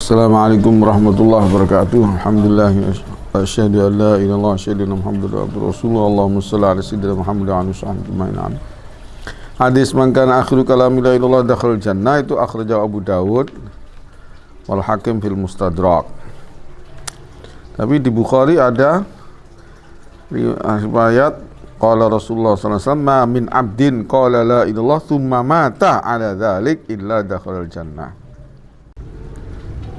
Assalamualaikum warahmatullahi wabarakatuh. Alhamdulillah asyhadu an la ilaha illallah wa asyhadu anna Muhammadar rasulullah. Allahumma shalli ala sayyidina Muhammad wa ala alihi. Hadis man kana akhiru kalami la ilaha illallah dakhala jannah, itu akhrajahu Abu Dawud wal Hakim fil Mustadrak. Tapi di Bukhari ada riwayat qala Rasulullah sallallahu alaihi wasallam ma min abdin qala la ilaha illallah thumma mata ala dzalik illa dakhala jannah.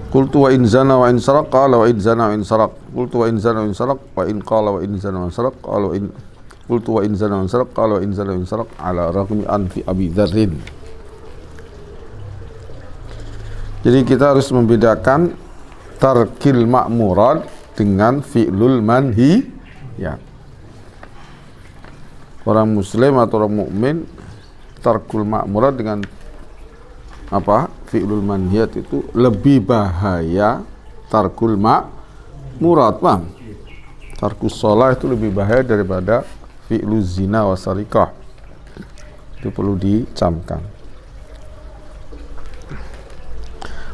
Qultu wa in zana wa in saraq qala wa in zana wa in saraq qultu wa in zana wa in saraq wa in qala wa in zana wa in saraq qala wa in qultu wa in zana wa in saraq qala wa in zana wa in saraq ala raqmi anfi Abi Dzarrin. Jadi kita harus membedakan tarkil ma'murat dengan fi'lul manhiyat. Orang muslim atau orang mukmin tarkul ma'murat dengan fi'lul manhiyat itu lebih bahaya tarkul ma'murat, paham? Tarkus shalah itu lebih bahaya daripada fi'lul zina wa sarikah. Itu perlu dicamkan.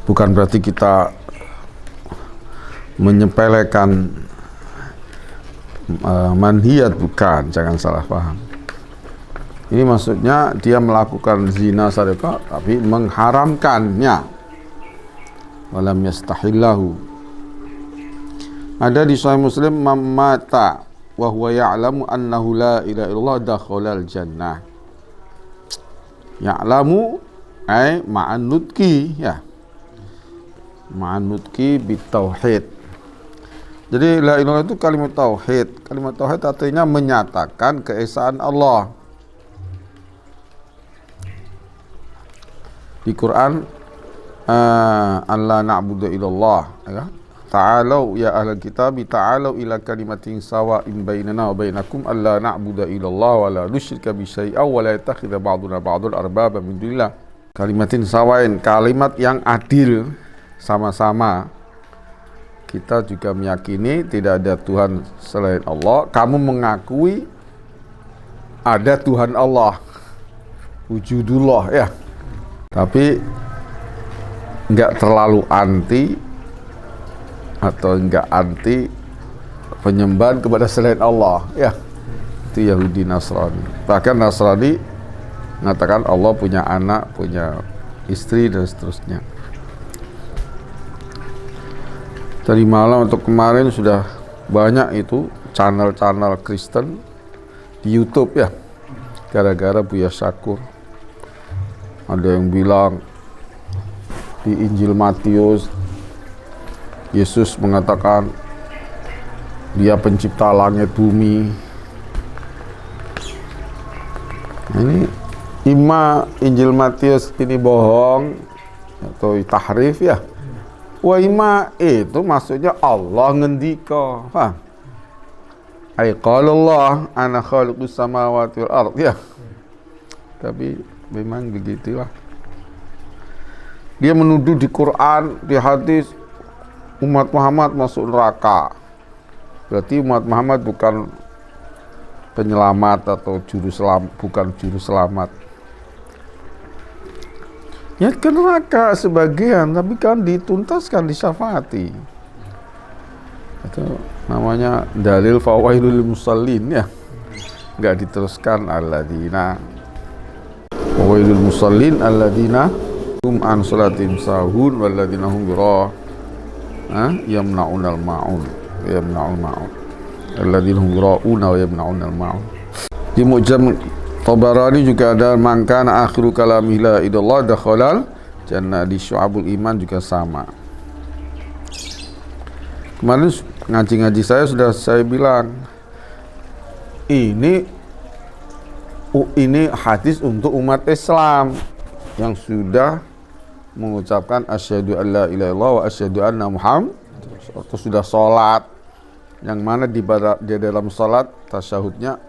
Bukan berarti kita menyepelekan manhiyat, bukan, jangan salah paham. Ini maksudnya dia melakukan zina sarikah tapi mengharamkannya. Walam yastahillahu. Ada di Sahih Muslim mamata wa huwa ya'lamu annahu la ilaha illallah dakhalal jannah. Ya'lamu ay ma'an nutqi, ya. Ma'an nutqi bitauhid. Jadi la ilaha illallah itu kalimat tauhid. Kalimat tauhid artinya menyatakan keesaan Allah. Di Quran Allah na'budu illallah, ya. Ta'alau ya ahlal kitab, ta'alau ila kalimatin sawa'in bainana wa bainakum alla na'budu illallah wa la nusyrika bi syai'an wa la yattakhidha ba'duna ba'dul arbaba min dunillah. Kalimatin sawa'in, kalimat yang adil, sama-sama. Kita juga meyakini tidak ada Tuhan selain Allah. Kamu mengakui ada Tuhan Allah, wujudullah, ya. Tapi enggak terlalu anti atau enggak anti penyembahan kepada selain Allah, ya. Itu Yahudi Nasrani. Bahkan Nasrani mengatakan Allah punya anak, punya istri dan seterusnya. Tadi malam atau kemarin sudah banyak itu channel-channel Kristen di YouTube, ya, gara-gara Buya Syakur. Ada yang bilang di Injil Matius Yesus mengatakan dia pencipta langit bumi. Ini Injil Matius ini bohong atau tahrif, ya. Wa ima itu maksudnya Allah ngendika, paham? Ai qala Allah ana khaliqus samawati wal ard, ya. Tapi memang begitulah. Dia menuduh di Quran, di hadis umat Muhammad masuk neraka. Berarti umat Muhammad bukan penyelamat atau bukan juru selamat. Ya ke neraka sebagian, tapi kan dituntaskan, disyafaati. Itu namanya dalil fawailul musallin, ya. Enggak diteruskan alladzina wailul musallin alladzina hum an salatihim sahun walladzina hum yamna'unal ma'un alladzina hum yura'una wa yamna'unal ma'un. Di Mu'jam Tabarani juga ada man kana akhiru kalami la ilaha illallah dakhalal jannah. Di Syu'abul Iman juga sama. Kemarin ngaji-ngaji saya bilang ini hadis untuk umat Islam yang sudah mengucapkan asyhadu an la ilaha illallah wa asyhadu anna Muhammad, atau sudah sholat, yang mana di dalam sholat tasyahudnya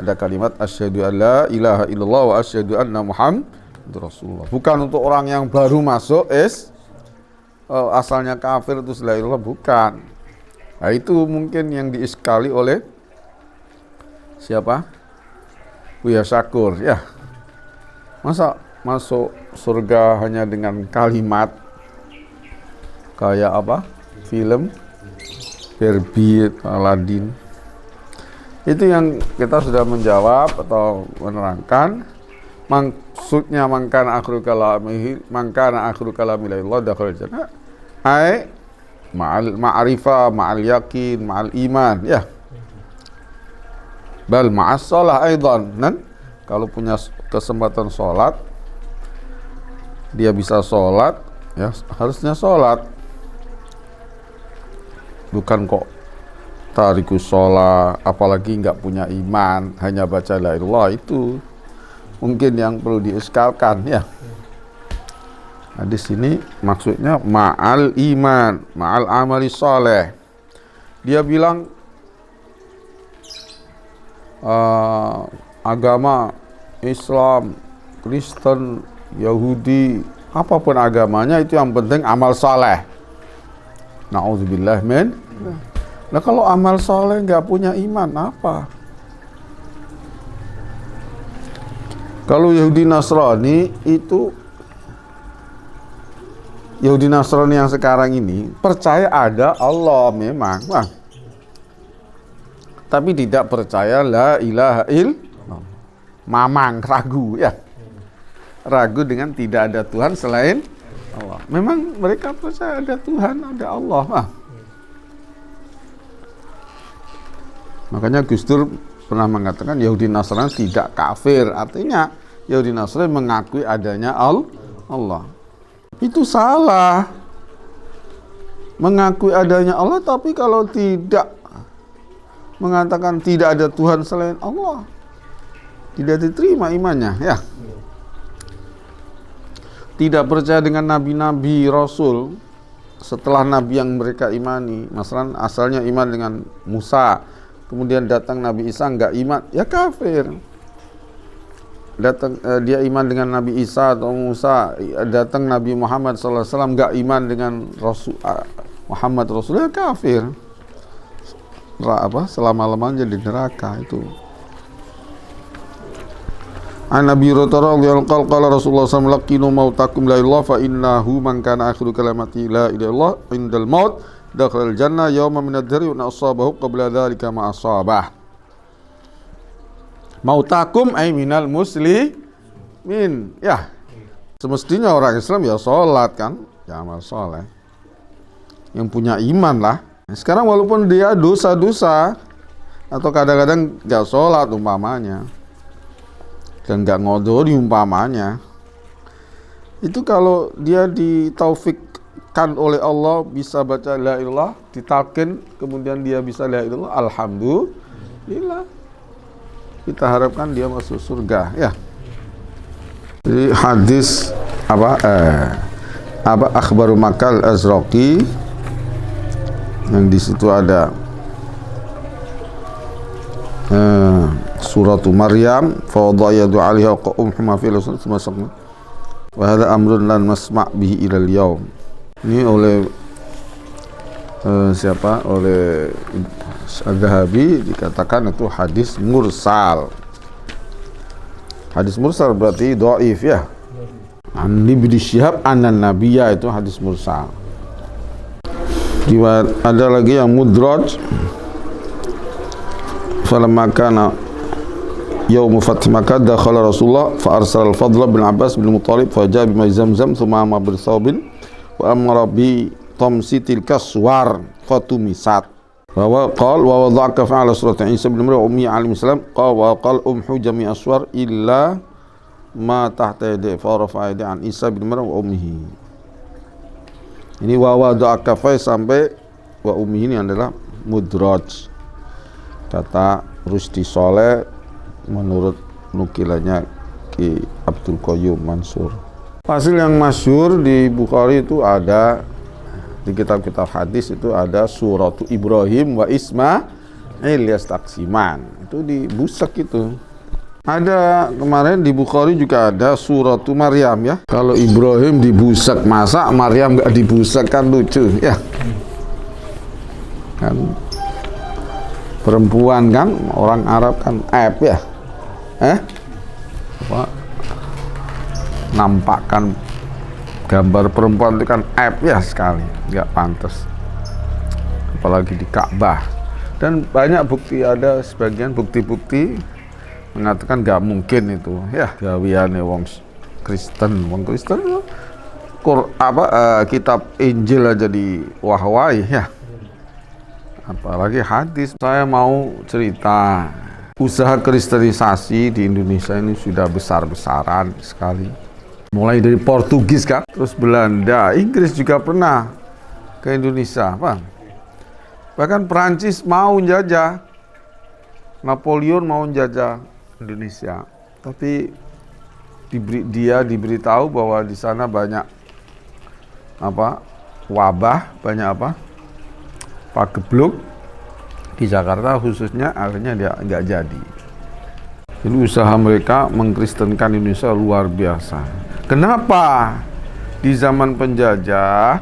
ada kalimat asyhadu an la ilaha illallah wa asyhadu anna Muhammad Rasulullah. Bukan untuk orang yang baru masuk asalnya kafir itu la ilaha illallah, bukan. Nah, itu mungkin yang diiskali oleh siapa? Buya Syakur, ya. Masa masuk surga hanya dengan kalimat kayak apa? Film Barbie, Aladdin. Itu yang kita sudah menjawab atau menerangkan. Maksudnya mangkana akhiru kalami la ilallah dakhala jannah. Ai ma'al ma'rifah, ma'al yakin, ma'al iman, ya. Bal ma'as shalah aidan. Dan kalau punya kesempatan sholat, dia bisa sholat, ya harusnya sholat. Bukan kok tarikus sholat, apalagi nggak punya iman, hanya baca la ilallah, itu mungkin yang perlu dieskalkan, ya. Nah, di sini maksudnya ma'al iman, ma'al amali saleh. Dia bilang agama Islam, Kristen, Yahudi, apapun agamanya itu yang penting amal saleh. Na'udzubillah min. Nah kalau amal saleh nggak punya iman apa? Kalau Yahudi Nasrani itu, Yahudi Nasrani yang sekarang ini percaya ada Allah memang, tapi tidak percaya la ilaha illallah. Mamang, ragu, ya. Ragu dengan tidak ada Tuhan selain Allah. Memang mereka percaya ada Tuhan, ada Allah. Makanya Gus Dur pernah mengatakan Yahudi Nasrani tidak kafir. Artinya Yahudi Nasrani mengakui adanya Allah. Itu salah. Mengakui adanya Allah, tapi kalau tidak mengatakan tidak ada Tuhan selain Allah, tidak diterima imannya, ya. Tidak percaya dengan nabi-nabi, rasul setelah nabi yang mereka imani. Masalah asalnya iman dengan Musa, kemudian datang Nabi Isa enggak iman, ya kafir. Datang dia iman dengan Nabi Isa atau Musa, datang Nabi Muhammad SAW enggak iman dengan Rasul Muhammad Rasul, ya kafir. Selama-lamanya di neraka itu. An Nabi radhiyallahu anhu qala Rasulullah sallallahu alaihi wasallam mautakum la ilaha fa innahu man kana akhiru kalamati la ilaha illallah indal maut dakhala al jannah yawma min ad-dari wa asabahu qabla dzalika ma asabah. Mautakum ay minal muslimin, ya. Semestinya orang Islam ya salat kan, ya amal saleh. Yang punya iman lah. Sekarang walaupun dia dosa-dosa atau kadang-kadang enggak salat umpamanya, dan nggak ngodori umpamanya, itu kalau dia ditaufikkan oleh Allah bisa baca la ilallah, ditalkin, kemudian dia bisa la ilallah, alhamdulillah, kita harapkan dia masuk surga, ya. Jadi hadis akhbaru Makal Azraqi, yang di situ ada suratu Maryam fa wadaya du'aliha wa umhuma fi al-usul thumma wa hadha amrun lan masma' bihi ila al-yawm. Ini oleh siapa? Oleh Az-Zahabi dikatakan itu hadis mursal. Hadis mursal berarti dhaif, ya. An Ibnu Syihab anan nabiyya, itu hadis mursal. Ada lagi yang mudraj. Falamma kana yaum fath Makkah dakhala Rasulullah fa arsala al-Fadl bin Abbas bin Muttalib fa jaa bi Zamzam thumma amara bi thawbin wa amara bi tamsitil kaswar fatumisat wa qala wa wada'aka fa'ala surati Isa bin Maryam ummi alaihi salam qala umhu jami' aswar illa ma tahta yadi fa rafa'a yadi an Isa bin Maryam wa ummihi. Ini wa wada'aka sampai wa ummihi ini adalah mudraj. Kata Rusdi Soleh menurut nukilannya Ki Abdul Qayyum Mansur. Hasil yang masyhur di Bukhari itu ada, di kitab-kitab hadis itu ada suratu Ibrahim wa Ismail yastaksiman, itu di Busak itu. Ada kemarin di Bukhari juga ada suratu Maryam, ya. Kalau Ibrahim di Busak, masa Maryam nggak di Busak, kan lucu, ya. Kan perempuan kan, orang Arab kan ya, nampakkan Gambar perempuan itu kan aib ya sekali, nggak pantas. Apalagi di Ka'bah. Dan banyak bukti, ada sebagian bukti-bukti mengatakan nggak mungkin itu ya gawiane wong Kristen kitab Injil aja di wah-wahi ya, apalagi hadis. Saya mau cerita usaha kristenisasi di Indonesia ini sudah besar-besaran sekali, mulai dari Portugis kan, terus Belanda, Inggris juga pernah ke Indonesia, bahkan Perancis mau jajah, Napoleon mau jajah Indonesia, tapi dia diberitahu bahwa di sana banyak wabah, banyak pagebluk di Jakarta khususnya, akhirnya dia nggak jadi. Jadi usaha mereka mengkristenkan Indonesia luar biasa. Kenapa di zaman penjajah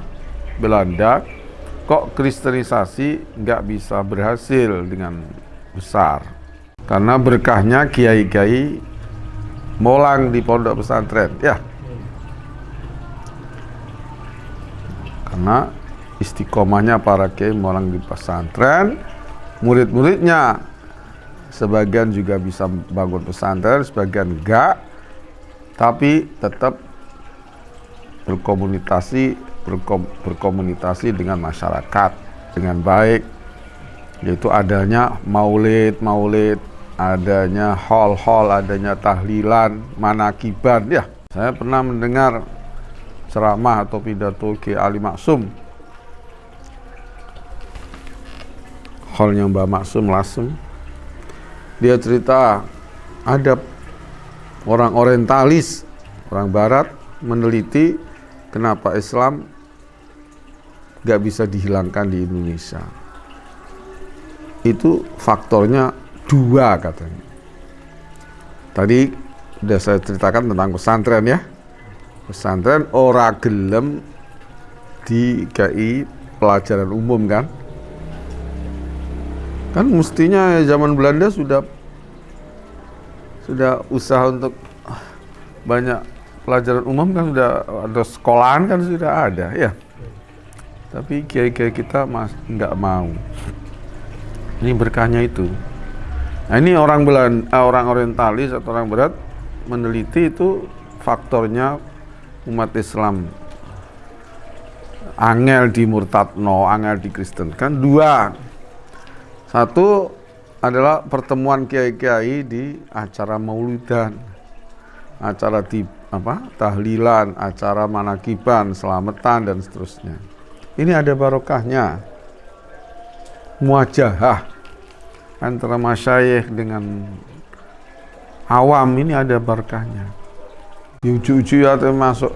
Belanda kok kristenisasi nggak bisa berhasil dengan besar? Karena berkahnya kiai-kiai molang di pondok pesantren ya. Karena istiqomahnya para kiai molang di pesantren, murid-muridnya sebagian juga bisa bangun pesantren, sebagian enggak, tapi tetap berkomunikasi dengan masyarakat dengan baik, yaitu adanya maulid, adanya hol, adanya tahlilan, manakiban ya. Saya pernah mendengar ceramah atau pidato Kiai Ali Maksum, holnya Mbah Maksum Lasem. Dia cerita ada orang orientalis, orang barat meneliti kenapa Islam gak bisa dihilangkan di Indonesia. Itu faktornya 2 katanya. Tadi sudah saya ceritakan tentang pesantren ya. Pesantren ora gelem di KI pelajaran umum kan. Kan mestinya zaman Belanda sudah usaha untuk banyak pelajaran umum kan, sudah ada sekolahan kan, sudah ada ya. Tapi kiai-kiai kita nggak mau. Ini berkahnya itu. Nah, ini orang orientalis atau orang barat meneliti itu faktornya umat Islam angel dimurtadno, angel dikristenkan 2. 1 adalah pertemuan kiai-kiai di acara maulidan, acara tahlilan, acara manakiban, selamatan dan seterusnya. Ini ada barokahnya. Muajahah antara masyayikh dengan awam ini ada barokahnya. Di ujung-ujung masuk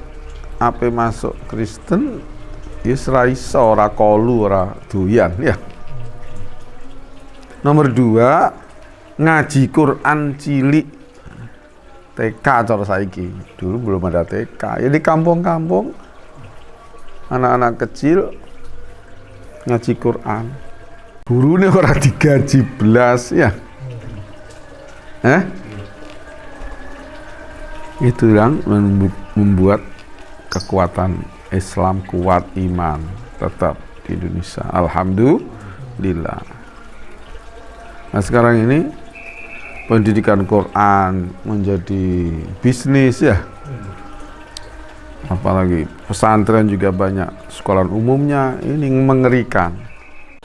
Kristen, Isra iso ora kolu ora doyan ya. Nomor 2, ngaji Quran cilik TK cara saiki. Dulu belum ada TK. Ya di kampung-kampung anak-anak kecil ngaji Quran. Gurunya ora digaji belas ya. Itu yang membuat kekuatan Islam kuat, iman tetap di Indonesia. Alhamdulillah. Nah sekarang ini pendidikan Quran menjadi bisnis ya. Apalagi pesantren juga banyak, sekolah umumnya, ini mengerikan.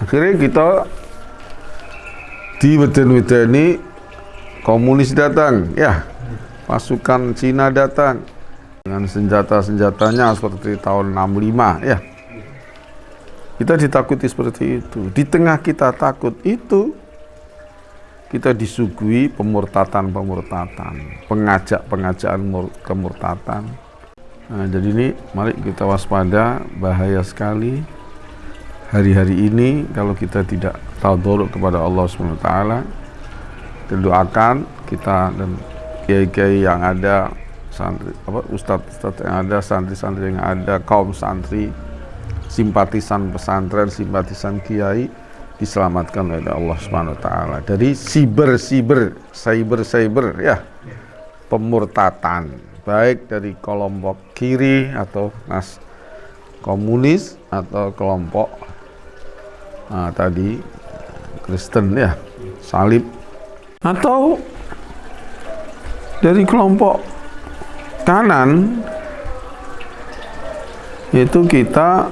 Akhirnya kita di weden-wedeni komunis datang ya, pasukan Cina datang dengan senjata-senjatanya seperti tahun 65 ya. Kita ditakuti seperti itu. Di tengah kita takut itu, kita disuguhi pemurtatan, pengajaan kemurtatan. Nah, jadi ini mari kita waspada, bahaya sekali hari-hari ini kalau kita tidak tawadhu kepada Allah SWT. Kita doakan, kita dan kiai-kiai yang ada, ustadz-ustadz yang ada, santri-santri yang ada, kaum santri, simpatisan pesantren, simpatisan kiai, diselamatkan oleh Allah Subhanahu wa taala dari cyber ya, pemurtatan, baik dari kelompok kiri atau komunis atau kelompok tadi Kristen ya, salib, atau dari kelompok kanan, itu kita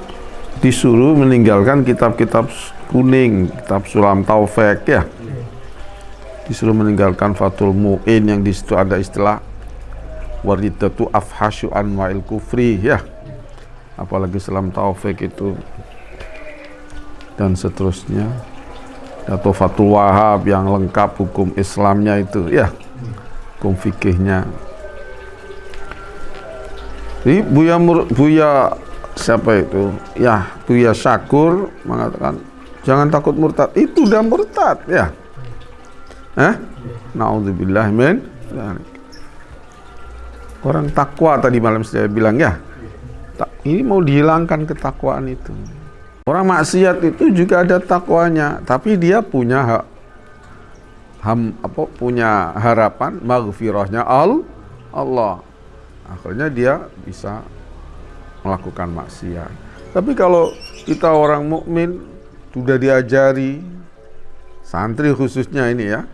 disuruh meninggalkan kitab-kitab kuning, kitab Sulam Taufik ya, disuruh meninggalkan Fathul Mu'in yang di situ ada istilah waridatu afhasyu anwa'il kufri ya, apalagi Sulam Taufik itu dan seterusnya, atau Fathul Wahab yang lengkap hukum Islamnya itu ya, hukum fikihnya. Jadi Buya siapa itu ya, Buya Syakur mengatakan jangan takut murtad, itu udah murtad ya. Na'udzubillah min dzalik. Orang takwa tadi malam saya bilang ya, ini mau dihilangkan ketakwaan itu. Orang maksiat itu juga ada takwanya, tapi dia punya punya harapan maghfirahnya Allah. Akhirnya dia bisa melakukan maksiat. Tapi kalau kita orang mukmin sudah diajari, santri khususnya ini ya,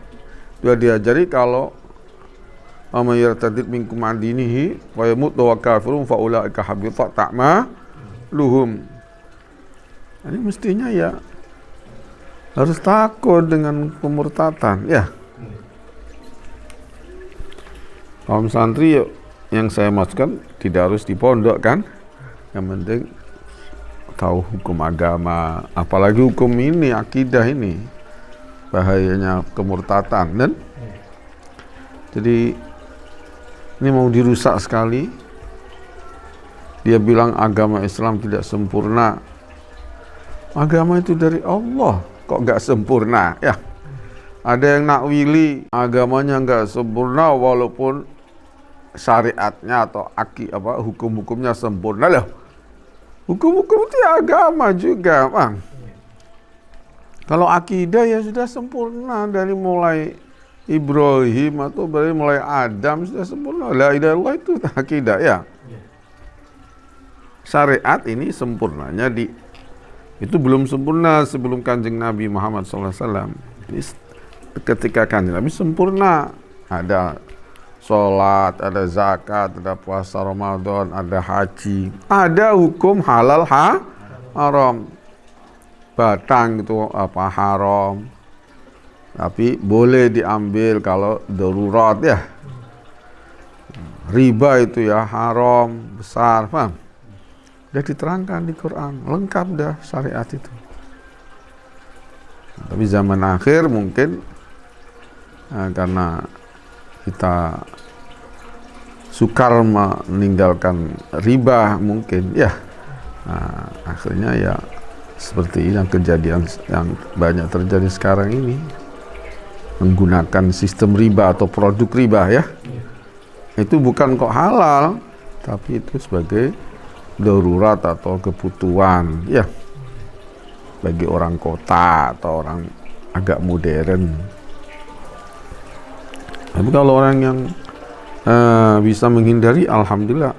sudah diajari kalau may yartadid minkum an dinihi wa yamut wa kafirun fa ulaika habitat a'maluhum. Ini mestinya ya harus takut dengan pemurtatan ya. Kaum santri yang saya maksudkan tidak harus di pondok kan, yang penting tahu hukum agama, apalagi hukum ini, akidah ini, bahayanya kemurtatan. Dan jadi ini mau dirusak sekali. Dia bilang agama Islam tidak sempurna. Agama itu dari Allah, kok nggak sempurna ya? Ada yang nakwili agamanya nggak sempurna walaupun syariatnya atau hukum-hukumnya sempurna loh. Hukum-hukum itu ya agama juga, Bang. Kalau akidah ya sudah sempurna dari mulai Ibrahim atau dari mulai Adam sudah sempurna. La ilaha illallah itu akidah ya. Syariat ini sempurnanya itu belum sempurna sebelum Kanjeng Nabi Muhammad SAW. Ketika Kanjeng Nabi sempurna, ada sholat, ada zakat, ada puasa Ramadan, ada haji, ada hukum halal haram. Batang itu haram, tapi boleh diambil kalau darurat ya. Riba itu ya haram besar, paham? Sudah diterangkan di Quran, lengkap dah syariat itu. Tapi zaman akhir mungkin karena kita sukar meninggalkan riba mungkin ya, akhirnya ya seperti ini yang kejadian yang banyak terjadi sekarang ini, menggunakan sistem riba atau produk riba ya. Itu bukan kok halal, tapi itu sebagai darurat atau kebutuhan ya, bagi orang kota atau orang agak modern. Tapi kalau orang yang bisa menghindari, alhamdulillah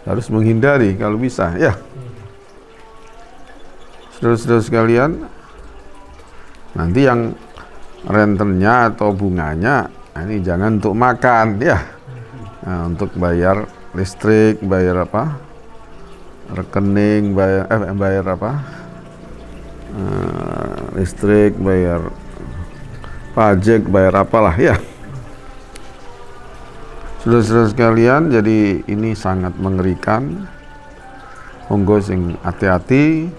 harus menghindari kalau bisa ya. Saudara-saudara sekalian, nanti yang rentennya atau bunganya ini jangan untuk makan ya, untuk bayar listrik, bayar rekening, bayar listrik, bayar pajak, bayar apalah ya. Saudara-saudara sekalian, jadi ini sangat mengerikan. Monggo sing hati-hati.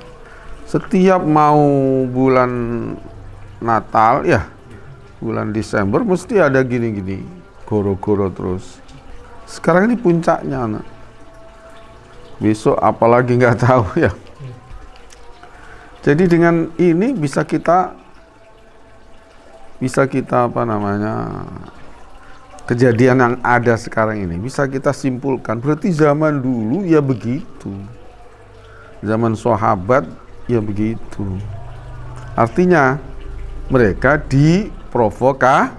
Setiap mau bulan Natal ya, bulan Desember mesti ada gini-gini, goro-goro terus. Sekarang ini puncaknya, anak. Besok apalagi nggak tahu ya. Jadi dengan ini bisa kita kejadian yang ada sekarang ini bisa kita simpulkan, berarti zaman dulu ya begitu, zaman sahabat ya begitu. Artinya mereka diprovokasi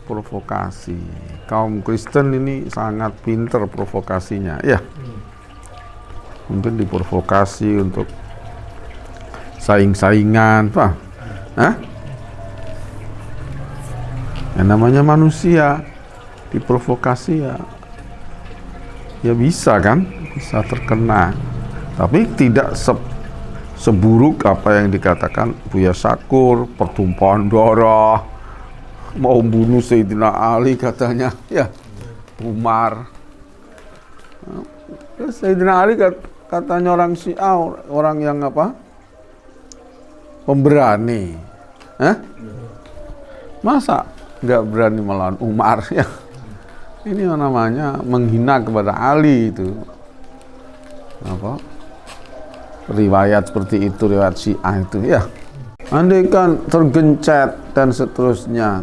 provokasi. Kaum Kristen ini sangat pinter provokasinya, ya. Mungkin diprovokasi untuk saing-saingan, Pak. Hah? Yang namanya manusia diprovokasi ya bisa kan, bisa terkena. Tapi tidak seburuk apa yang dikatakan Buya Syakur, pertumpahan darah, mau bunuh Sayyidina Ali katanya, ya, Umar. Sayyidina Ali katanya orang Syiah, orang yang apa? Pemberani. Masa nggak berani melawan Umar, ya? Ini namanya menghina kepada Ali itu. Apa? Riwayat seperti itu, riwayat Syiah itu, ya. Andai kan tergencet dan seterusnya,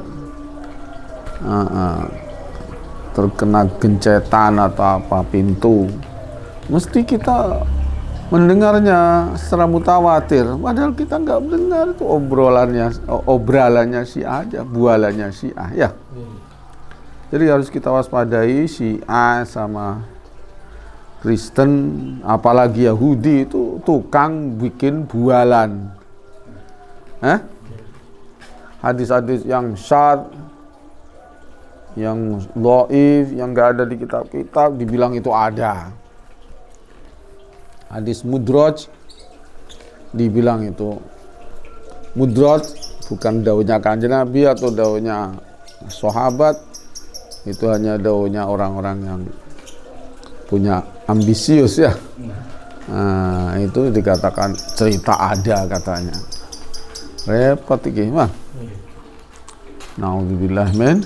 terkena gencetan atau apa pintu, mesti kita mendengarnya secara mutawatir. Padahal kita nggak mendengar itu obralannya Syiah aja, bualannya Syiah, ya. Jadi harus kita waspadai Syiah sama Kristen, apalagi Yahudi itu tukang bikin bualan. Hadis-hadis yang syadz, yang dhaif, yang nggak ada di kitab-kitab, dibilang itu ada. Hadis mudraj, dibilang itu mudraj, bukan daunnya Kanjeng Nabi atau daunnya sahabat, itu hanya daunnya orang-orang yang punya ambisius, ya. Nah, itu dikatakan cerita ada katanya. Repot iki, mah. Naudzubillah min.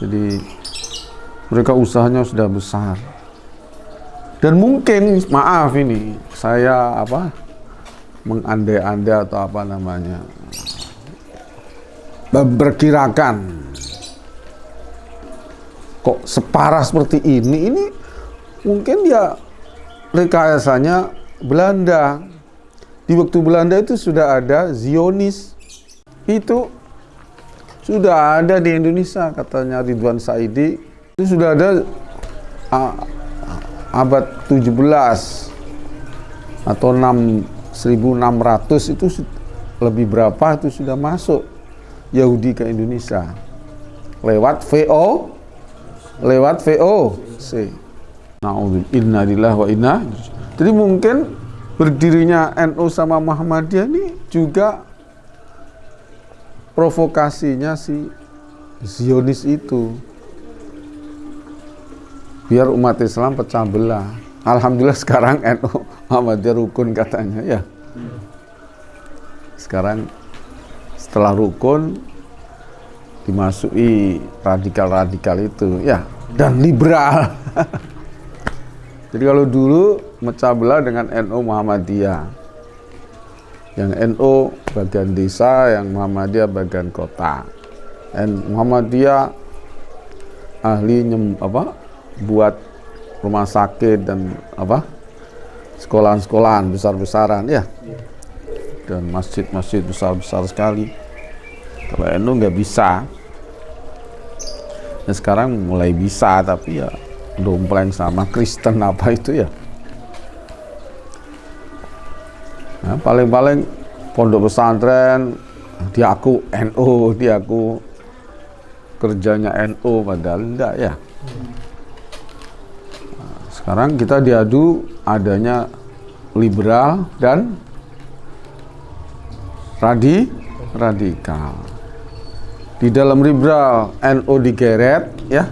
Jadi mereka usahanya sudah besar. Dan mungkin, maaf ini, saya mengandai-andai atau apa namanya, berkirakan kok separah seperti ini mungkin ya rekayasanya Belanda. Di waktu Belanda itu sudah ada Zionis, itu sudah ada di Indonesia, katanya Ridwan Saidi, itu sudah ada abad 17 atau 1600, itu lebih berapa itu sudah masuk Yahudi ke Indonesia lewat VOC. Innalillahi wa inna. Jadi mungkin berdirinya NU sama Muhammadiyah ini juga provokasinya si Zionis itu, biar umat Islam pecah belah. Alhamdulillah sekarang NU Muhammadiyah rukun katanya, ya. Sekarang setelah rukun dimasuki radikal-radikal itu, ya, dan liberal. Jadi kalau dulu mecah belah dengan NU Muhammadiyah, yang NU bagian desa, yang Muhammadiyah bagian kota. Dan Muhammadiyah ahli buat rumah sakit dan sekolahan-sekolahan besar-besaran, ya, dan masjid-masjid besar-besar sekali. Kalau NU nggak bisa. Nah, sekarang mulai bisa, tapi ya dompleng sama Kristen apa itu, ya. Nah, paling-paling pondok pesantren diaku NU, diaku kerjanya NU, padahal enggak, ya. Nah, sekarang kita diadu adanya liberal dan radikal. Di dalam liberal NU digeret, ya,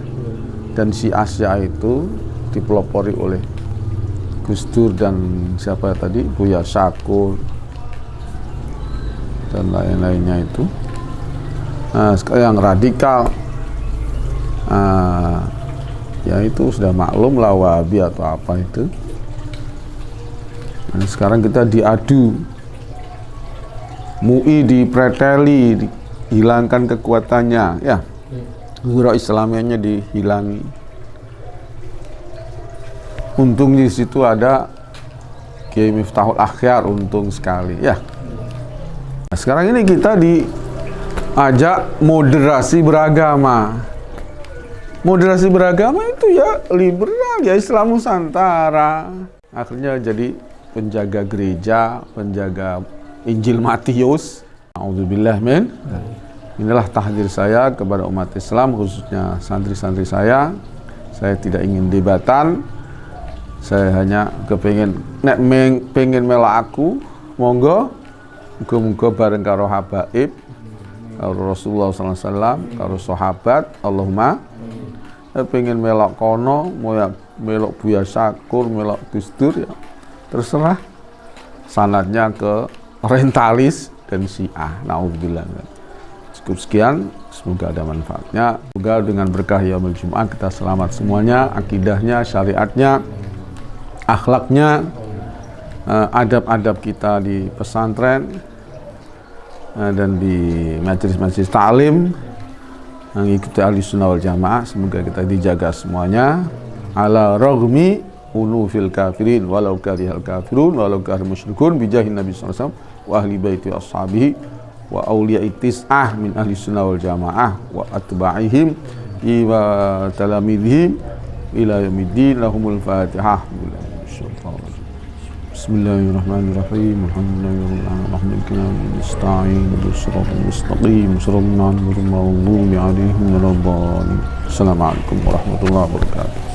dan si Asia itu dipelopori oleh Gus Dur dan siapa tadi, Buya Syakur dan lain-lainnya itu. Nah, sekarang yang radikal, ya itu sudah maklum lah, Wahabi atau apa itu. Nah, sekarang kita diadu, MUI dipreteli, hilangkan kekuatannya, ya, Guru Islamianya dihilangi. Untung di situ ada Kiai Miftahul Akhyar, untung sekali, ya. Nah, sekarang ini kita ajak moderasi beragama. Moderasi beragama itu ya liberal, ya Islam Nusantara. Akhirnya jadi penjaga gereja, penjaga Injil Matius. Auzubillah min. Inilah tahdir saya kepada umat Islam, khususnya santri-santri saya. Saya tidak ingin debatan. Saya hanya kepengen pengen melak aku, monggo muga-muga bareng karo habaib, karo Rasulullah sallallahu alaihi wasallam, karo sahabat, Allahumma pengen melok kono, melok Buya Syakur, melok Gus Dur, ya terserah. Sanadnya ke orientalis dan Syiah. Nauzubillah. Cukup sekian, semoga ada manfaatnya. Semoga dengan berkah yaumul Jumat kita selamat semuanya, akidahnya, syariatnya, akhlaknya, adab-adab kita di pesantren dan di majelis-majelis ta'lim yang ikuti ahli sunnah wal jamaah. Semoga kita dijaga semuanya ala raghmi unufil kafirin walau karihal kafirun walau karihal musyrikun bijahin nabi sallallahu alaihi wasallam wa ahli baiti ashabihi wa awliya'i tis'ah min ahli sunnah wal jamaah wa atba'ihim wa talamidhim ila yaumiddin. Lahumul fatihah. Bismillahirrahmanirrahim. Alhamdulillahirrahmanirrahim. Nasta'in bishiratal mustaqim shiratal maghdubi alaihim waladdallin. Assalamualaikum warahmatullahi wabarakatuh.